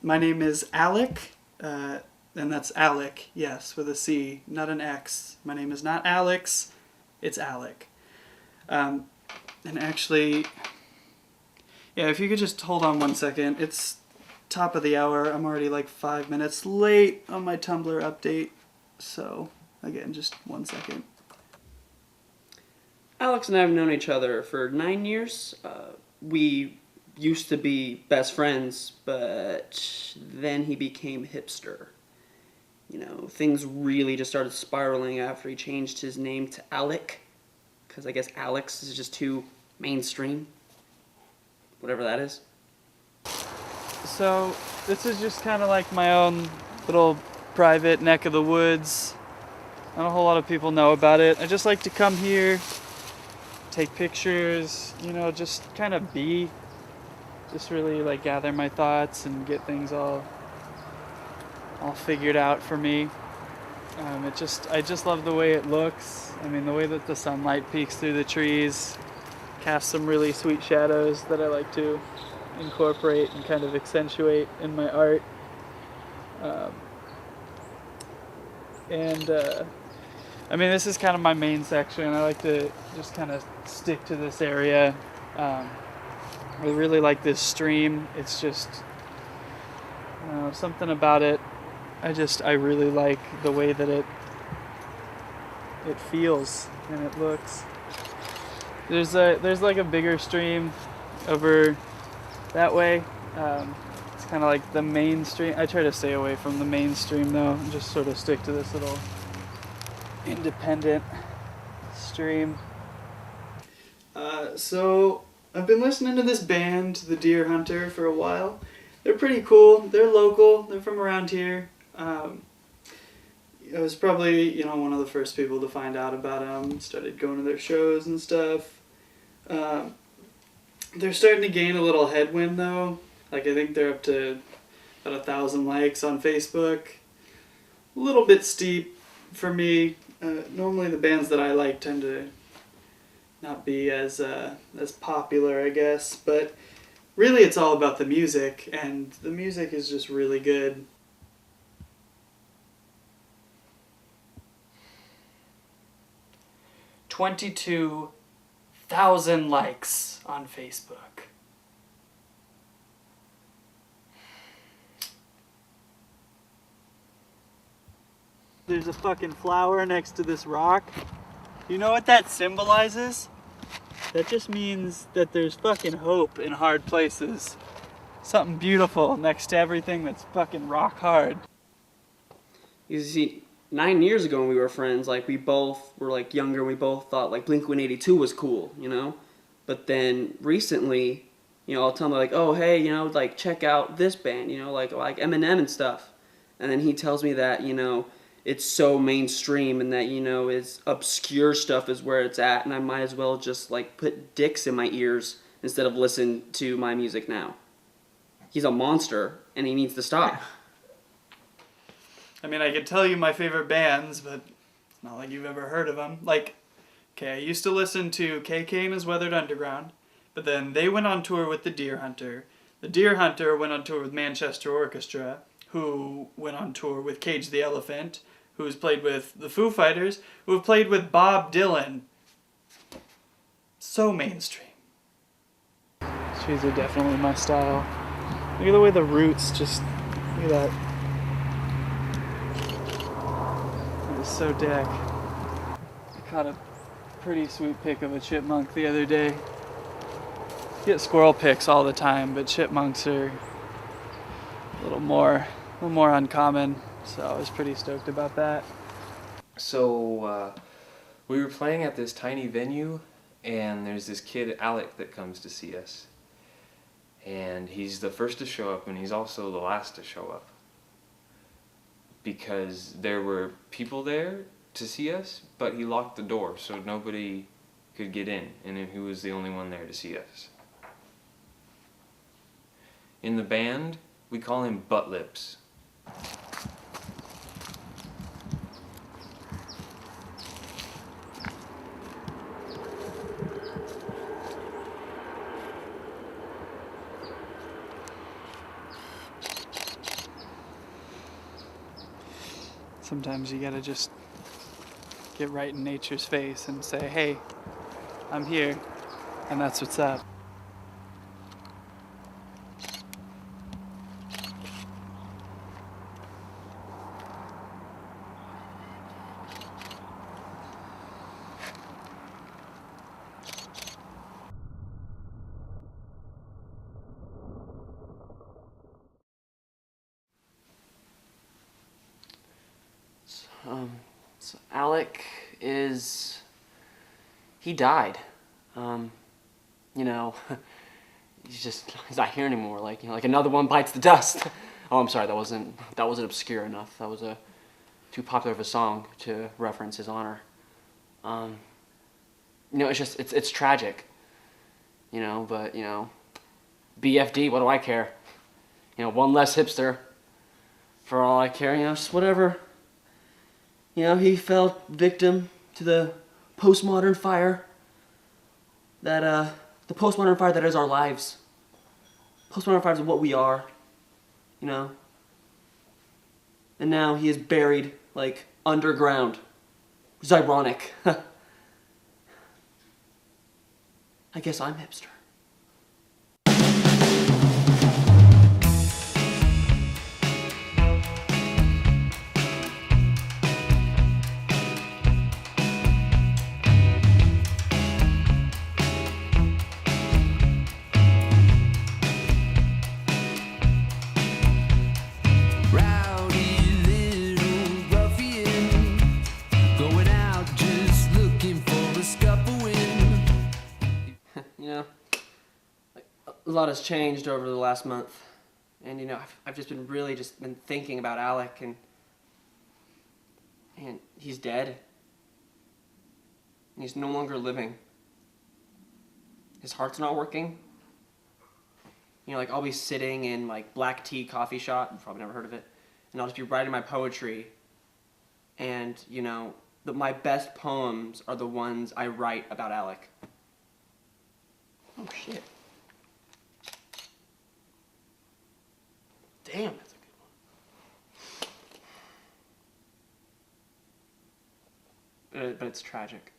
My name is Alec, and that's Alec, yes, with a C, not an X. My name is not Alex, it's Alec. And actually, yeah, if you could just hold on 1 second. It's top of the hour. I'm already like 5 minutes late on my Tumblr update. So, again, just 1 second. Alex and I have known each other for 9 years. We used to be best friends, but then he became Hipster. You know, things really just started spiraling after he changed his name to Alec, because I guess Alex is just too mainstream. Whatever that is. So, this is just kind of like my own little private neck of the woods. Not a whole lot of people know about it. I just like to come here, take pictures, you know, just kind of be. Just really like gather my thoughts and get things all figured out for me. I just love the way it looks. I mean, the way that the sunlight peeks through the trees casts some really sweet shadows that I like to incorporate and kind of accentuate in my art. I mean, this is kind of my main section. I like to just kind of stick to this area. I really like this stream. It's just something about it. I really like the way that it feels and it looks. There's like a bigger stream over that way. It's kind of like the mainstream. I try to stay away from the mainstream though, and just sort of stick to this little independent stream. So I've been listening to this band, The Deer Hunter, for a while. They're pretty cool. They're local. They're from around here. I was probably, one of the first people to find out about them. Started going to their shows and stuff. They're starting to gain a little headwind, though. Like, I think they're up to about 1,000 likes on Facebook. A little bit steep for me. Normally the bands that I like tend to not be as popular, I guess, but really it's all about the music, and the music is just really good. $22,000 likes on Facebook. There's a fucking flower next to this rock. You know what that symbolizes? That just means that there's fucking hope in hard places. Something beautiful next to everything that's fucking rock hard. You see, 9 years ago when we were friends, like, we both were, like, younger, and we both thought, like, Blink-182 was cool, you know? But then recently, I'll tell him, like, oh, hey, like, check out this band, like Eminem and stuff. And then he tells me that, it's so mainstream and that, it's obscure stuff is where it's at, and I might as well just, like, put dicks in my ears instead of listen to my music now. He's a monster, and he needs to stop. I mean, I could tell you my favorite bands, but it's not like you've ever heard of them. Like, okay, I used to listen to KK and His Weathered Underground, but then they went on tour with the Deer Hunter. The Deer Hunter went on tour with Manchester Orchestra, who went on tour with Cage the Elephant, who's played with the Foo Fighters, who have played with Bob Dylan. So mainstream. These are definitely my style. Look at the way the roots just, look at that. It is so deck. I caught a pretty sweet pic of a chipmunk the other day. I get squirrel pics all the time, but chipmunks are a little more uncommon, so I was pretty stoked about that. So we were playing at this tiny venue, and there's this kid, Alec, that comes to see us. And he's the first to show up, and he's also the last to show up. Because there were people there to see us, but he locked the door, so nobody could get in, and he was the only one there to see us. In the band, we call him Butt Lips. Sometimes you gotta just get right in nature's face and say, hey, I'm here, and that's what's up. So Alec he died. You know, he's not here anymore. Like, like another one bites the dust. Oh, I'm sorry, that wasn't obscure enough. That was too popular of a song to reference his honor. It's tragic. But BFD, what do I care? One less hipster. For all I care, just whatever. He fell victim to the postmodern fire the postmodern fire that is our lives. Postmodern fire is what we are, And now he is buried, like, underground. Which is ironic. I guess I'm hipster. A lot has changed over the last month, and I've just been thinking about Alec, and he's dead. He's no longer living. His heart's not working. I'll be sitting in like Black Tea Coffee Shop, you've probably never heard of it, and I'll just be writing my poetry, and my best poems are the ones I write about Alec. Oh shit. Damn, that's a good one. But it's tragic.